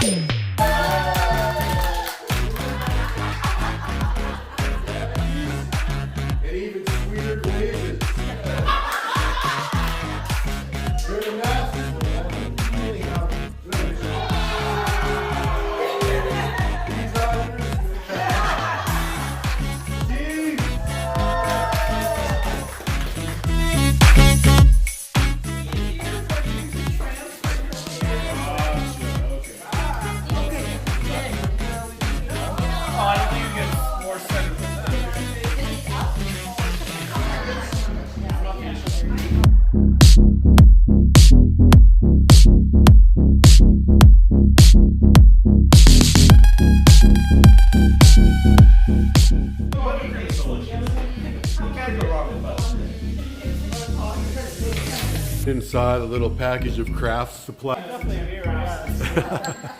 And even sweeter glazes. Very masterful. Really how good. These auditors. Jeez. I don't think you get more center than that. Inside a little package of craft supply. Definitely a mirror.